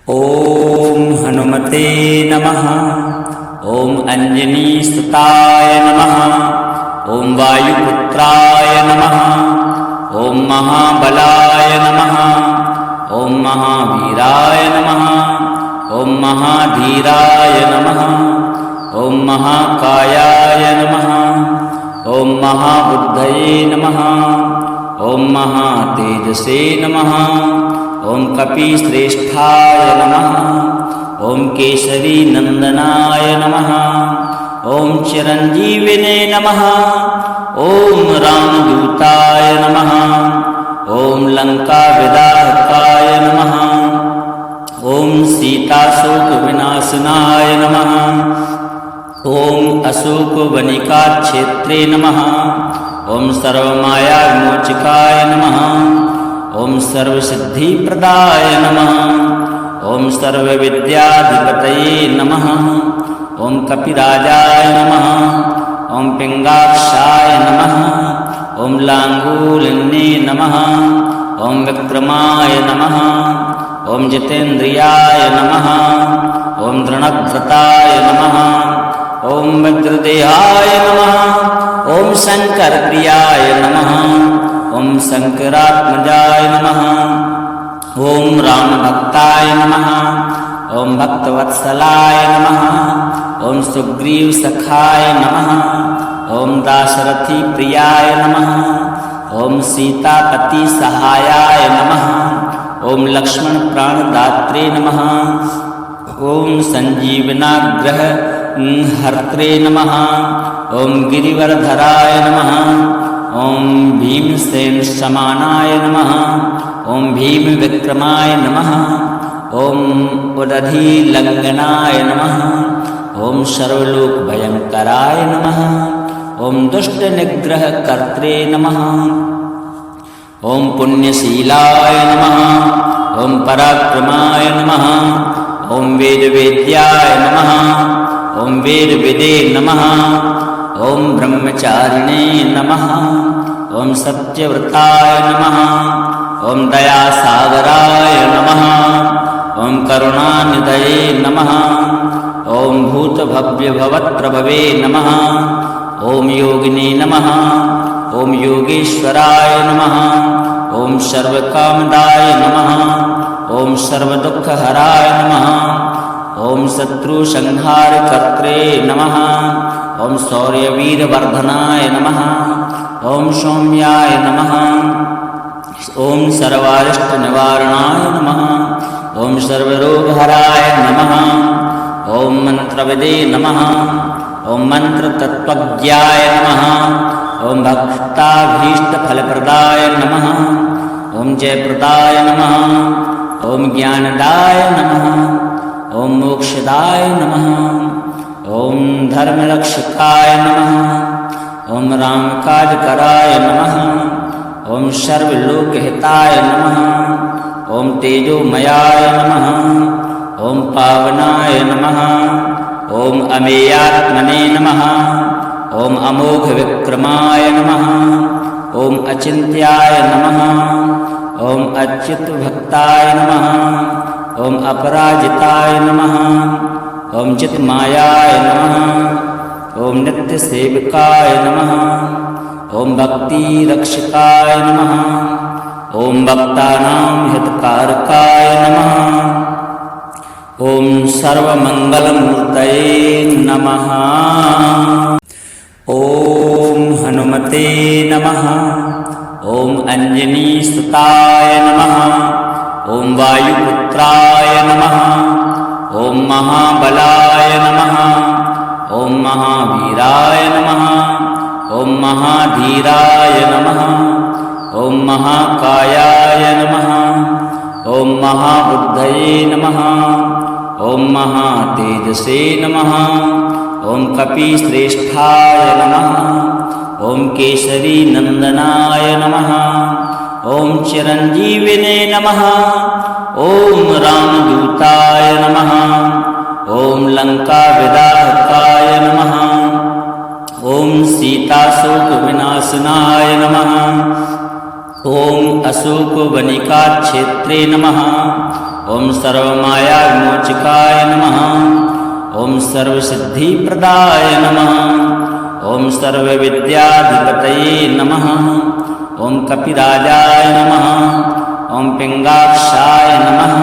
ओम हनुमते नमः। ओम अंजनीसुताय नमः। ओम वायुपुत्राय नमः। ओम महाबलाय नमः। ओम महावीराय नमः। ओम महाधीराय नमः। ओम महाकायाय नमः। ओम महाबुद्धये नमः। ओम महातेजसे नमः। ओम कपिश्रेष्ठाय नमः। ओम केसरी नंदनाय नमः। ओम चिरंजीविने नमः। ओम रामदूताय नमः। ओम लंका विदाहकाय नमः। ओम सीताशोक विनाशनाय नमः। ओम अशोक वनिका क्षेत्रे नमः। ओम सर्वमाया विमोचकाय नमः। ओम सर्वसिद्धिप्रदाय नमः। ओम सर्वविद्याधिपतये नमः। ओम कपिराजाय नमः। ओम पिंगाक्षाय नमः। ओम लांगूलिन्ये नमः। ओम विक्रमाय नमः। ओम जितेन्द्रियाय नमः। ओम दृढ़व्रताय नमः। ओम वज्रदेहाय नमः। ओम शंकरप्रियाय नमः। ओम शंकरात्मजाय नमः। ओम रामभक्ताय नमः। ओम भक्तवत्सलाय नमः। ओम सुग्रीवसखाय नमः। ओम दाशरथी प्रियाय नमः। ओम सीतापति सहायाय नमः। ओम लक्ष्मण प्राणदात्रे नमः। ओम संजीवनाग्रह हर्त्रे नमः। ओम गिरिवरधराय नमः। ओम भीमसेन समानाय नमः। ओम भीम विक्रमाय नमः। ओम उदधीलंघनाय नमः। ओम सर्वलोक भयंकराय नमः। ओम दुष्ट निग्रह कर्त्रे नमः। ओम पुण्यशीलाय नमः। ओम पराक्रमाय नमः। ओम वेदवेद्याय नमः। ओम वेदविदे नमः। ओम ब्रह्मचारिणे नमः। ओम सत्यव्रताय नमः। ओम दयासागराय नमः। ओम करुणानिधये नमः। ओम भूतभव्यभवत्प्रभवे नमः। ओम योगिने नमः। ओम योगेश्वराय नमः। ओम सर्वकामदाय नमः। ओम सर्वदुःखहराय नमः। ओम शत्रुसंहारकर्त्रे नमः। ओम शौर्यवीरवर्धनाय नमः। ओम सौम्याय नमः। ओम सर्वारिष्टनिवारणाय नमः। ओम सर्वरोगहराय नमः। ओम मंत्रविदे नमः। ओम मंत्रतत्त्वज्ञाय नमः। ओम भक्ताभीष्टफलप्रदाय नमः। ओम जयप्रदाय नमः। ओम ज्ञानदाय नमः। ओम मोक्षदाय नमः। ओम धर्मरक्षकाय नमः। ओम रामकाजकराय नमः। ओम सर्वलोकहिताय नमः। ओम तेजोमयाय नमः। ओम पावनाय नमः। ओम अमेयात्मने नमः। ओम अमोघ विक्रमाय नमः। ओम अचिन्त्याय नमः। ओम अच्युतभक्ताय नमः। ओम अपराजिताय नमः। ओम चित्मायाय नमः। ओम नित्यसेवकाय नमः। ओम भक्तिरक्षकाय नमः। ओम भक्तानां हितकारकाय नमः। ओम सर्वमंगलमूर्तये नमः। ओम हनुमते नमः। ओम अंजनीसुताय नमः। ओम वायुपुत्राय नमः। ओम महाबलाय नमः। ओम महावीराय नमः। ओम महाधीराय नमः। ओम महाकायाय नमः। ओम महाबुद्धये नमः। ओम महातेजसे नमः। ओम कपिश्रेष्ठाय नमः। ओम केसरी नंदनाय नमः। ओम चिरंजीविने नमः। ओम रामदूताय नमः। ओम लंका विदाहकाय नमः। ओम सीताशोक विनाशनाय नमः। ओम अशोक वनिका क्षेत्रे नमः। ॐ सर्वमाया विमोचकाय नमः ॐ सर्वसिद्धिप्रदाय नमः ॐ सर्वविद्याधिपतये नमः ॐ कपिराजाय नमः ॐ पिङ्गाक्षाय नमः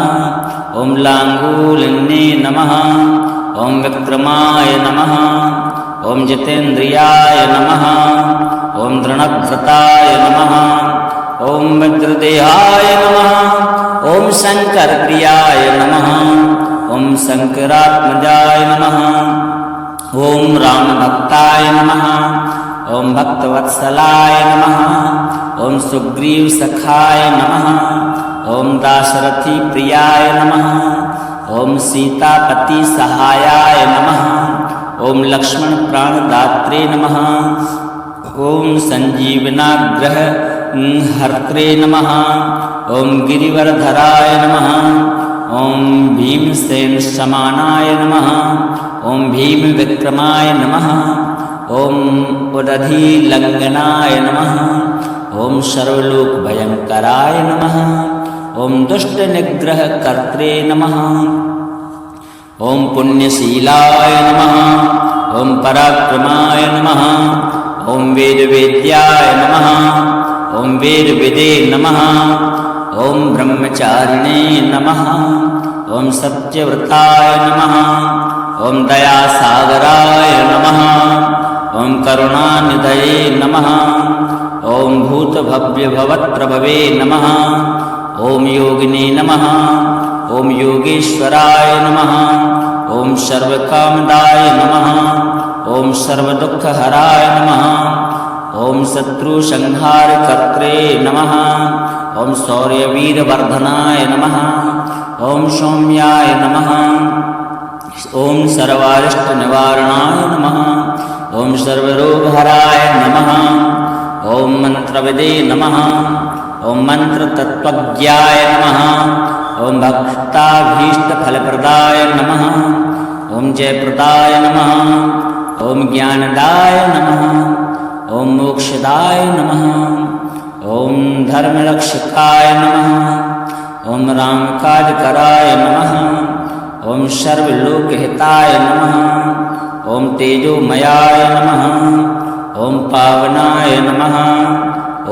ॐ लाङ्गूलिन्ये नमः ॐ विक्रमाय नमः ॐ जितेन्द्रियाय नमः ॐ दृढव्रताय नमः ॐ वज्रदेहाय नमः ॐ शङ्करप्रियाय नमः ॐ शङ्करात्मजाय नमः ॐ रामभक्ताय नमः ॐ भक्तवत्सलाय नमः ॐ सुग्रीवसखाय नमः ॐ दाशरथिप्रियाय नमः ॐ सीतापतिसहायाय नमः ॐ लक्ष्मणप्राणदात्रे नमः ॐ सञ्जीवनाग्रहहर्त्रे नमः ॐ गिरिवरधराय नमः ॐ भीमसेनसमानाय नमः ॐ भीमविक्रमाय नमः ॐ उदधिलङ्घनाय नमः ॐ सर्वलोकभयङ्कराय नमः ॐ दुष्टनिग्रहकर्त्रे नमः ॐ पुण्यशीलाय नमः ॐ पराक्रमाय नमः ॐ वेदवेद्याय नमः ॐ वेदविदे नमः ॐ ब्रह्मचारिणे नमः ॐ सत्यव्रताय नमः ॐ दयासागराय नमः ॐ करुणानिधये नमः ॐ भूतभव्यभवत्प्रभवे नमः ॐ योगिने नमः ॐ योगेश्वराय नमः ॐ सर्वकामदाय नमः ॐ सर्वदुःखहराय नमः ॐ शत्रुसंहारकर्त्रे नमः ॐ शौर्यवीरवर्धनाय नमः ॐ सौम्याय नमः ॐ सर्वारिष्टनिवारणाय नमः ॐ सर्वरोगहराय नमः ॐ मन्त्रविदे नमः ॐ मन्त्रतत्त्वज्ञाय नमः ॐ भक्ताभीष्टफलप्रदाय नमः ॐ जयप्रदाय नमः ॐ ज्ञानदाय नमः ॐ मोक्षदाय नमः ॐ धर्मरक्षकाय नमः ॐ रामकाजकराय नमः ॐ सर्वलोकहिताय नमः ॐ तेजोमयाय नमः ॐ पावनाय नमः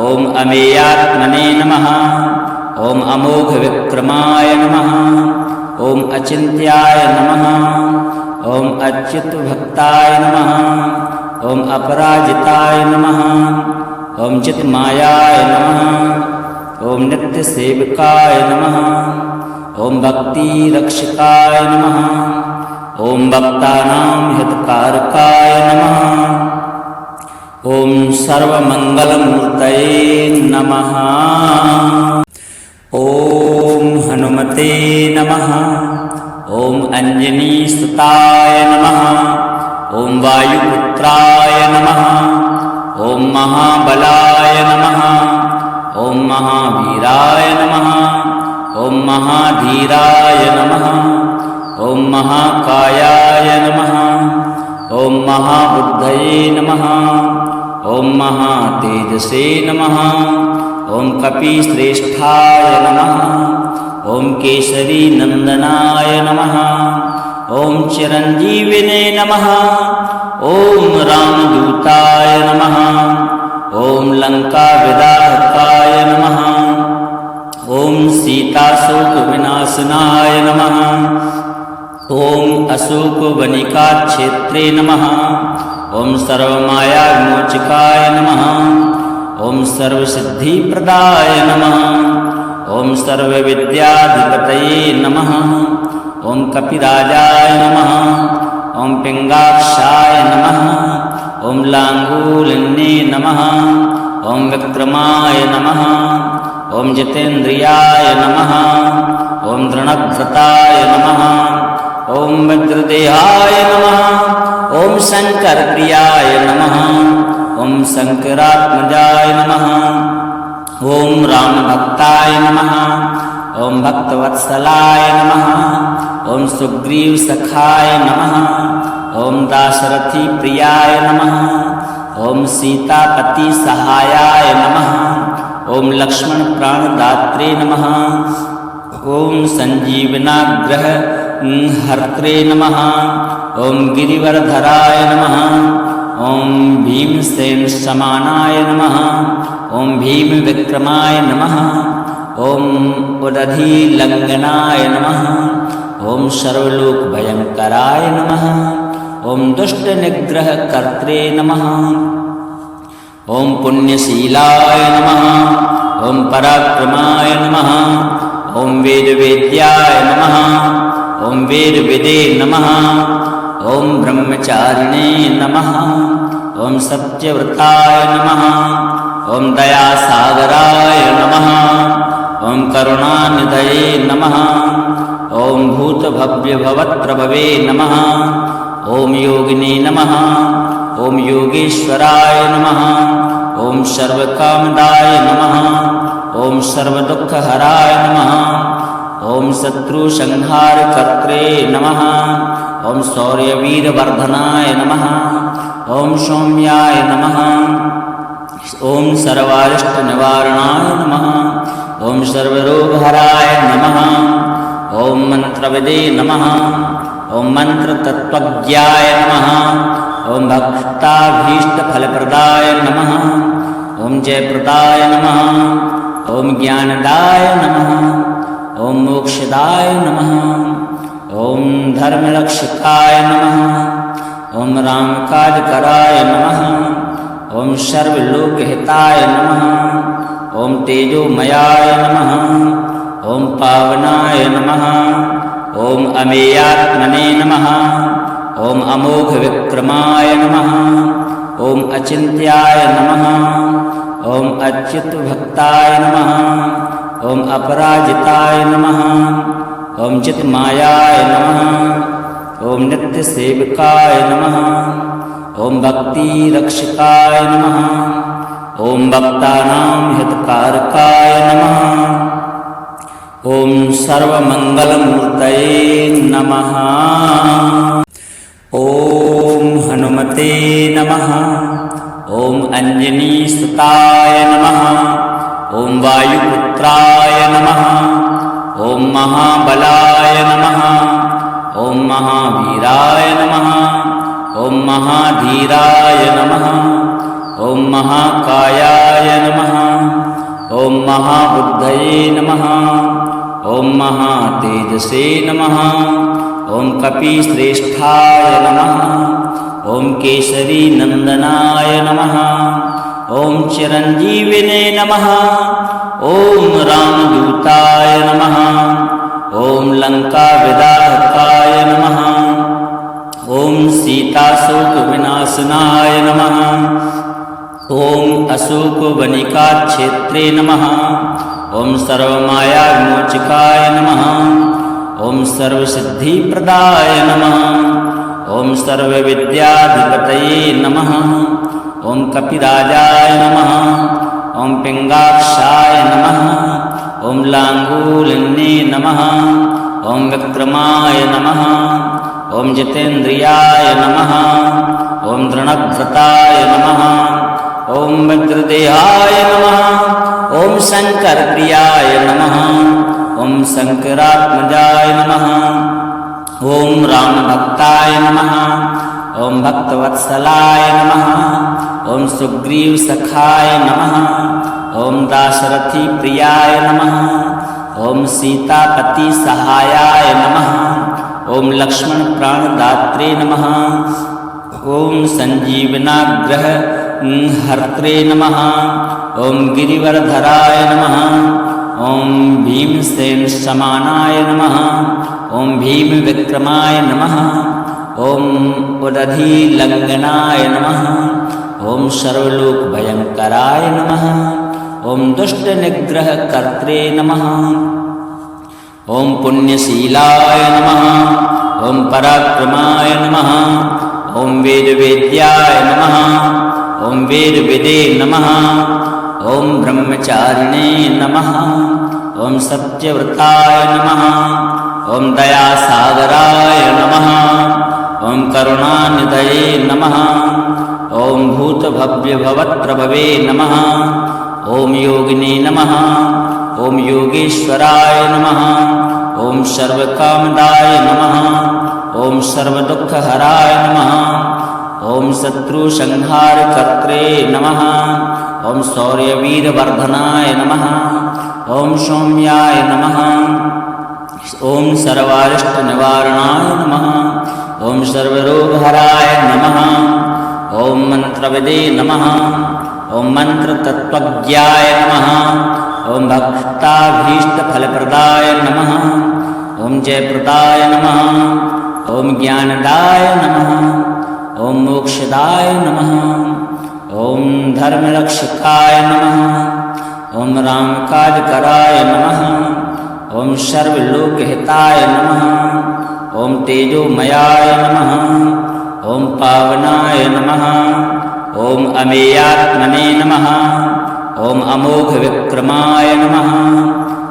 ॐ अमेयात्मने नमः ॐ अमोघविक्रमाय नमः ॐ अचिन्त्याय नमः ॐ अच्युतभक्ताय नमः ॐ अपराजिताय नमः ॐ चित्मायाय नमः ॐ नित्यसेवकाय नमः ॐ भक्तिरक्षकाय नमः ॐ भक्तानां हितकारकाय नमः ॐ सर्वमङ्गलमूर्तये नमः ॐ हनुमते नमः ॐ अञ्जनीसुताय नमः ॐ वायुपुत्राय नमः ॐ महाबलाय नमः ॐ महावीराय नमः ॐ महाधीराय नमः ॐ महाकायाय नमः ॐ महाबुद्धये नमः ॐ महातेजसे नमः ॐ कपिश्रेष्ठाय नमः ॐ केसरीनन्दनाय नमः ॐ चिरञ्जीविने नमः ॐ रामदूताय नमः ॐ लङ्काविदाहकाय नमः ॐ सीताशोकविनाशनाय नमः ॐ अशोकवनिकाक्षेत्रे नमः ॐ सर्वमायाविमोचकाय नमः ॐ सर्वसिद्धिप्रदाय नमः ॐ सर्वविद्याधिपतये नमः ॐ कपिराजाय नमः ॐ पिङ्गाक्षाय नमः ॐ लाङ्गूलिन्ये नमः ॐ विक्रमाय नमः ॐ जितेन्द्रियाय नमः ॐ दृढव्रताय नमः ॐ वज्रदेहाय नमः ॐ शङ्करप्रियाय नमः ॐ शङ्करात्मजाय नमः ॐ रामभक्ताय नमः ॐ भक्तवत्सलाय नमः ॐ सुग्रीवसखाय नमः ॐ दाशरथिप्रियाय नमः ॐ सीतापतिसहायाय नमः ॐ लक्ष्मणप्राणदात्रे नमः ॐ सञ्जीवनाग्रह हर्त्रे नमः। ॐ गिरिवरधराय नमः। ॐ भीमसेन समानाय नमः। ॐ भीमविक्रमाय नमः। ॐ उदधिलङ्घनाय नमः। ॐ सर्वलोकभयङ्कराय नमः। ॐ दुष्टनिग्रहकर्त्रे नमः। ॐ पुण्यशीलाय नमः। ॐ पराक्रमाय नमः। ॐ वेदवेद्याय नमः। ॐ वेदविदे नमः। ॐ ब्रह्मचारिणे नमः। ॐ सत्यव्रताय नमः। ॐ दयासागराय नमः। ॐ करुणानिधये नमः। ॐ भूतभव्यभवत्प्रभवे नमः। ॐ योगिने नमः। ॐ योगेश्वराय नमः। ॐ सर्वकामदाय नमः। ॐ सर्वदुःखहराय नमः। ॐ शत्रुसंहारकर्त्रे नमः। ॐ शौर्यवीरवर्धनाय नमः। ॐ सौम्याय नमः। ॐ सर्वारिष्टनिवारणाय नमः। ॐ सर्वरोगहराय नमः। ॐ मन्त्रविदे नमः। ॐ मन्त्रतत्त्वज्ञाय नमः। ॐ भक्ताभीष्टफलप्रदाय नमः। ॐ जयप्रदाय नमः। ॐ ज्ञानदाय नमः। ॐ मोक्षदाय नमः। ॐ धर्मरक्षकाय नमः। ॐ रामकाजकराय नमः। ॐ सर्वलोकहिताय नमः। ॐ तेजोमयाय नमः। ॐ पावनाय नमः। ॐ अमेयात्मने नमः। ॐ अमोघविक्रमाय नमः। ॐ अचिन्त्याय नमः। ॐ अच्युतभक्ताय नमः। ॐ अपराजिताय नमः। ॐ चित्मायाय नमः। ॐ नित्यसेवकाय नमः। ॐ भक्तिरक्षकाय नमः। ॐ भक्तानां हितकारकाय नमः। ॐ सर्वमङ्गलमूर्तये नमः। ॐ हनुमते नमः। ॐ अञ्जनीसुताय नमः। ॐ वायुपुत्राय नमः। ॐ महाबलाय नमः। ॐ महावीराय नमः। ॐ महाधीराय नमः। ॐ महाकायाय नमः। ॐ महाबुद्धये नमः। ॐ महातेजसे नमः। ॐ कपिश्रेष्ठाय नमः। ॐ केसरीनन्दनाय नमः। ॐ चिरञ्जीविने नमः। ॐ रामदूताय नमः। ॐ लङ्काविदाहकाय नमः। ॐ सीताशोकविनाशनाय नमः। ॐ अशोकवनिकाक्षेत्रे नमः। ॐ सर्वमायाविमोचकाय नमः। ॐ सर्वसिद्धिप्रदाय नमः। ॐ सर्वविद्याधिपतये नमः। ॐ कपिराजाय नमः। ॐ पिङ्गाक्षाय नमः। ॐ लाङ्गूलिन्ये नमः। ॐ विक्रमाय नमः। ॐ जितेन्द्रियाय नमः। ॐ दृढव्रताय नमः। ॐ वज्रदेहाय नमः। ॐ शङ्करप्रियाय नमः। ॐ शङ्करात्मजाय नमः। ॐ रामभक्ताय नमः। ॐ भक्तवत्सलाय नमः। ॐ सुग्रीवसखाय नमः। ॐ दाशरथिप्रियाय नमः। ॐ सीतापतिसहायाय नमः। ॐ लक्ष्मणप्राणदात्रे नमः। ॐ सञ्जीवनाग्रह हर्त्रे नमः। ॐ गिरिवरधराय नमः। ॐ भीमसेन समानाय नमः। ॐ भीमविक्रमाय नमः। ॐ उदधिलङ्घनाय नमः। ॐ सर्वलोकभयङ्कराय नमः। ॐ दुष्टनिग्रहकर्त्रे नमः। ॐ पुण्यशीलाय नमः। ॐ पराक्रमाय नमः। ॐ वेदवेद्याय नमः। ॐ वेदविदे नमः। ॐ ब्रह्मचारिणे नमः। ॐ सत्यव्रताय नमः। ॐ दयासागराय नमः। ॐ करुणानिधये नमः। ॐ भूतभव्यभवत्प्रभवे नमः। ॐ योगिने नमः। ओम योगेश्वराय नमः। ओम सर्वकामदाय नमः। ओम सर्वदुःखहराय नमः। ओम शत्रुसंहारकर्त्रे नमः। ओम शौर्यवीरवर्धनाय नमः। ओम सौम्याय नमः। ओम सर्वारिष्टनिवारणाय नमः। ओम सर्वरोगहराय नमः। ओम मंत्रविदे नमः। ओम मंत्रतत्त्वज्ञाय नमः। ओम भक्ताभीष्टफलप्रदाय नमः। ओम जयप्रदाय नमः। ओम ज्ञानदाय नमः। ओम मोक्षदाय नमः। ओम धर्मरक्षकाय नमः। ओम रामकाजकराय नमः। ओम सर्वलोकहिताय नमः। ओम तेजोमयाय नमः। ओम पावनाय नमः। ओम अमेयात्मने नमः। ओम अमोघविक्रमाय नमः।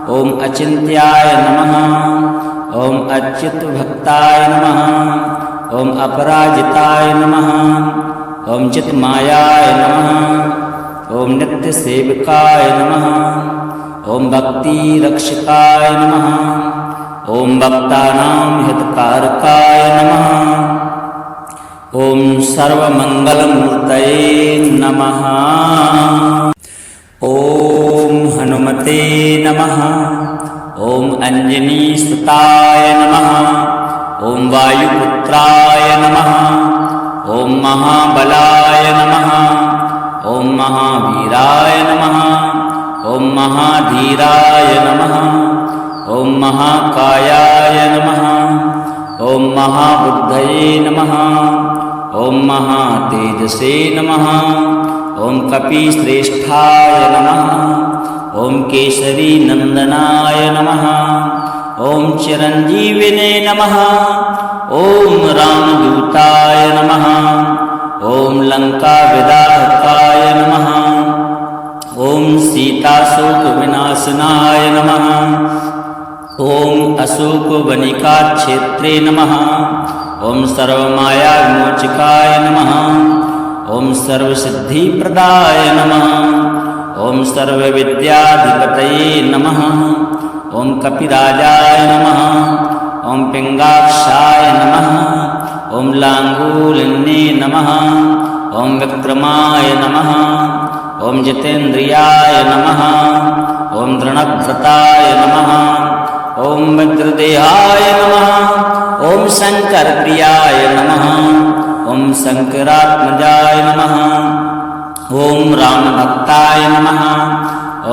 ओम अचिन्त्याय नमः। ओम अच्युतभक्ताय नमः। ओम अपराजिताय नमः। ओम चित्मायाय नमः। ओम नित्यसेवकाय नमः। ओम भक्तिरक्षकाय नमः। ओम भक्तानां हितकारकाय नमः। ओम सर्वमंगलमूर्तये नमः। ओम हनुमते नमः। ओम अंजनीसुताय नमः। ओम वायुपुत्राय नमः। ओम महाबलाय नमः। ओम महावीराय नमः। ओम महाधीराय नमः। ओम महाकायाय नमः। ओम महाबुद्धये नमः। ओम महातेजसे नमः। ओम कपिश्रेष्ठाय नमः। ओम केसरी नंदनाय नमः। ओम चिरंजीविने नमः। ओम रामदूताय नमः। ओम लंकाविदाहकाय नमः। ओम सीताशोकविनाशनाय नमः। ओम अशोकवनिकाक्षेत्रे नमः। ओम सर्वमायाविमोचकाय नमः। ओम सर्वसिद्धिप्रदाय नमः। ओम सर्वविद्याधिपतये नमः। ओम कपिराजाय नमः। ओम पिंगाक्षाय नमः। ओम लांगूलिन्ये नमः। ओम विक्रमाय नमः। ओम जितेन्द्रियाय नमः। ओम दृढ़व्रताय नमः। ओम वज्रदेहाय नमः। ओम शंकरप्रियाय नमः। ओम शंकरात्मजाय नमः। ओम रामभक्ताय नमः।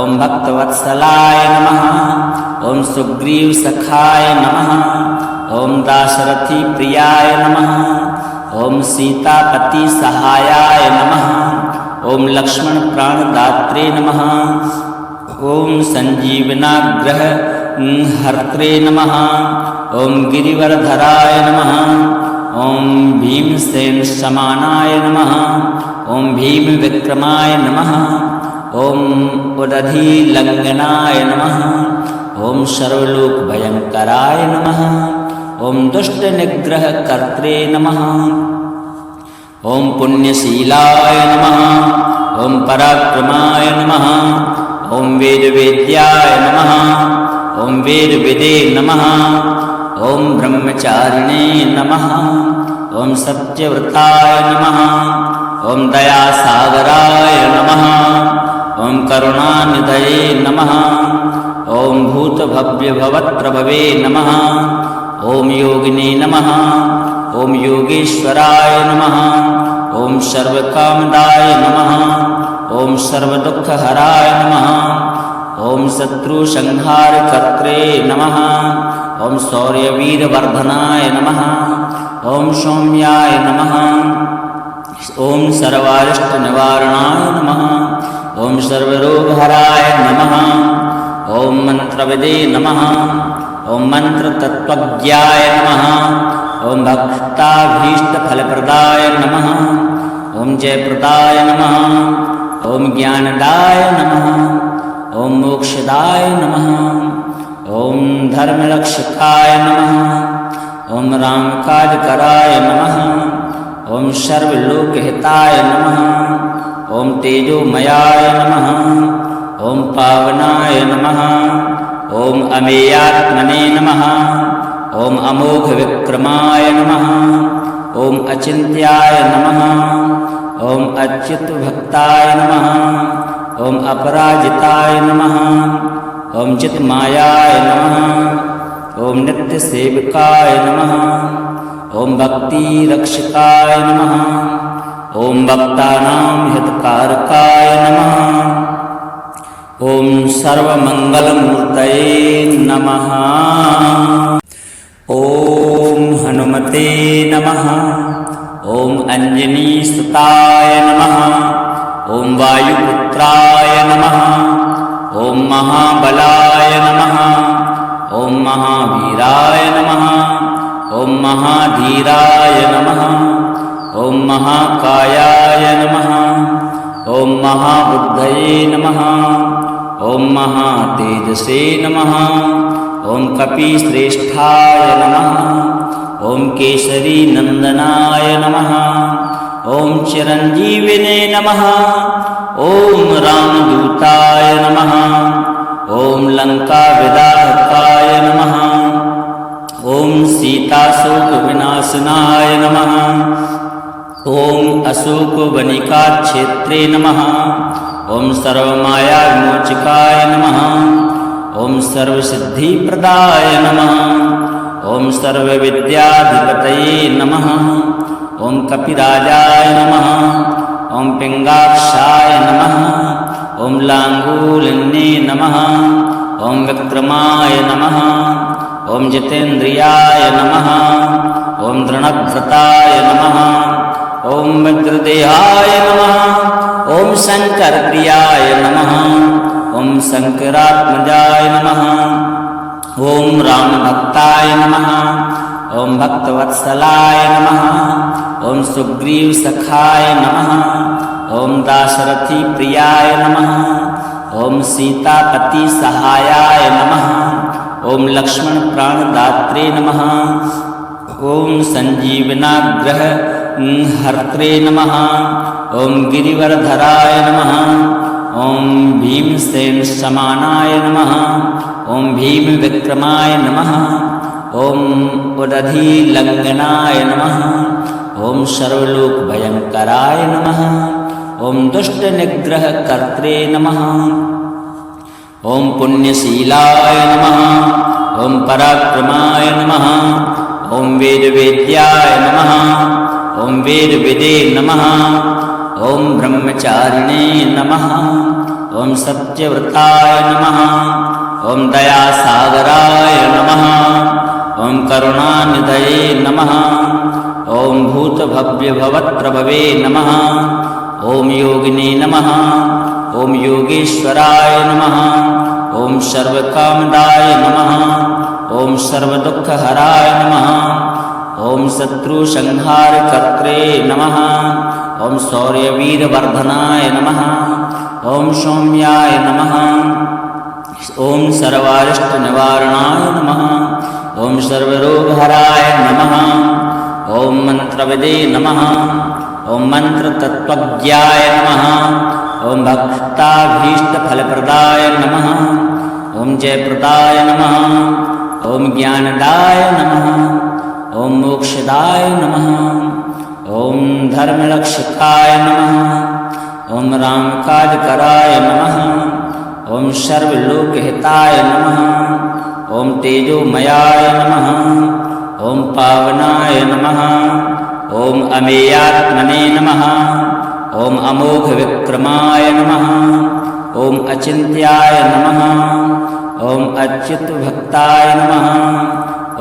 ओम भक्तवत्सलाय नमः। ओम सुग्रीवसखाय नमः। ओम दाशरथी प्रियाय नमः। ओम सीतापति सहायाय नमः। ओम लक्ष्मण प्राणदात्रे नमः। ओम संजीवनाग्रह हर्त्रे नमः। ओम गिरिवरधराय नमः। ओम भीमसेन समानाय नमः। ओम भीम विक्रमाय नमः। ओम उदधीलंघनाय नमः। ओम सर्वलोकभयंकराय नमः। ओम दुष्टनिग्रहकर्त्रे नमः। ओम पुण्यशीलाय नमः। ओम पराक्रमाय नमः। ओम वेदवेद्याय नमः। ओम वेदविदे नमः। ओम ब्रह्मचारिणे नमः। ओम सत्यव्रताय नमः। ओम दयासागराय नमः। ओम करुणानिधये नमः। ओम भूतभव्यभवत्प्रभवे नमः। ओम योगिने नमः। ओम योगेश्वराय नमः। ओम सर्वकामदाय नमः। ओम सर्वदुःखहराय नमः। ओम शत्रुसंहारकर्त्रे नमः। ओम शौर्यवीरवर्धनाय नमः। ओम सौम्याय नमः। ओम सर्वारिष्टनिवारणाय नमः। ओम सर्वरोगहराय नमः। ओम मंत्रविदे नमः। ओम मंत्रतत्त्वज्ञाय नमः। ओम भक्ताभीष्टफलप्रदाय नमः। ओम जयप्रदाय नमः। ओम ज्ञानदाय नमः। ओम मोक्षदाय नमः। ओम धर्मरक्षकाय नमः। ओम रामकाजकराय नमः। ओम सर्वलोकहिताय नमः। ओम तेजोमयाय नमः। ॐ पावनाय नमः। ॐ अमेयात्मने नमः। ॐ अमोघविक्रमाय नमः। ॐ अचिन्त्याय नमः। ॐ अच्युतभक्ताय नमः। ॐ अपराजिताय नमः। ॐ चित्मायाय नमः। ॐ नित्यसेवकाय नमः। ॐ भक्तिरक्षकाय नमः। ॐ भक्तानां हितकारकाय नमः। ॐ सर्वमङ्गलमूर्तये नमः। ॐ हनुमते नमः। ॐ अञ्जनीसुताय नमः। ॐ वायुपुत्राय नमः। ॐ महाबलाय नमः। ॐ महावीराय नमः। ॐ महाधीराय नमः। ॐ महाकायाय नमः। ॐ महाबुद्धये नमः। ॐ महातेजसे नमः। ॐ कपिश्रेष्ठाय नमः। ॐ केसरीनन्दनाय नमः। ॐ चिरञ्जीविने नमः। ॐ रामदूताय नमः। ॐ लङ्काविदाहकाय नमः। ॐ सीताशोकविनाशनाय नमः। ॐ अशोकवनिकाक्षेत्रे नमः। ॐ सर्वमायाविमोचकाय नमः। ॐ सर्वसिद्धिप्रदाय नमः। ॐ सर्वविद्याधिपतये नमः। ॐ कपिराजाय नमः। ॐ पिङ्गाक्षाय नमः। ॐ लाङ्गूलिन्ये नमः। ॐ विक्रमाय नमः। ॐ जितेन्द्रियाय नमः। ॐ दृढव्रताय नमः। ॐ वज्रदेहाय नमः। ॐ शङ्करप्रियाय नमः। ॐ शङ्करात्मजाय नमः। ॐ रामभक्ताय नमः। ॐ भक्तवत्सलाय नमः। ॐ सुग्रीवसखाय नमः। ॐ दाशरथिप्रियाय नमः। ॐ सीतापतिसहायाय नमः। ॐ लक्ष्मणप्राणदात्रे नमः। ॐ सञ्जीवनाग्रहहर्त्रे नमः। ॐ गिरिवरधराय नमः। ॐ भीमसेनसमानाय नमः। ॐ भीमविक्रमाय नमः। ॐ उदधिलङ्घनाय नमः। ॐ सर्वलोकभयङ्कराय नमः। ॐ दुष्टनिग्रहकर्त्रे नमः। ॐ पुण्यशीलाय नमः। ॐ पराक्रमाय नमः। ॐ वेदवेद्याय नमः। ॐ वेदविदे नमः। ॐ ब्रह्मचारिणे नमः। ॐ सत्यव्रताय नमः। ॐ दयासागराय नमः। ॐ करुणानिधये नमः। ॐ भूतभव्यभवत्प्रभवे नमः। ॐ योगिने नमः। ॐ योगेश्वराय नमः। ॐ सर्वकामदाय नमः। ॐ सर्वदुःखहराय नमः। ॐ शत्रुसंहारकर्त्रे नमः। ॐ शौर्यवीरवर्धनाय नमः। ॐ सौम्याय नमः। ॐ सर्वारिष्टनिवारणाय नमः। ॐ सर्वरोगहराय नमः। ॐ मन्त्रविदे नमः। ॐ मन्त्रतत्त्वज्ञाय नमः। ॐ भक्ताभीष्टफलप्रदाय नमः। ॐ जयप्रदाय नमः। ॐ ज्ञानदाय नमः। ॐ मोक्षदाय नमः। ॐ धर्मरक्षकाय नमः। ॐ रामकाजकराय नमः। ॐ सर्वलोकहिताय नमः। ॐ तेजोमयाय नमः। ॐ पावनाय नमः। ॐ अमेयात्मने नमः। ॐ अमोघविक्रमाय नमः। ॐ अचिन्त्याय नमः। ॐ अच्युतभक्ताय नमः।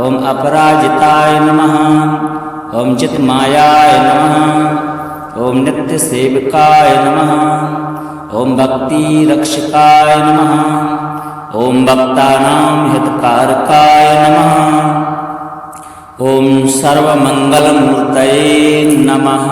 ॐ अपराजिताय नमः। ॐ चित्मायाय नमः। ॐ नित्यसेवकाय नमः। ॐ भक्तिरक्षकाय नमः। ॐ भक्तानां हितकारकाय नमः। ॐ सर्वमङ्गलमूर्तये नमः।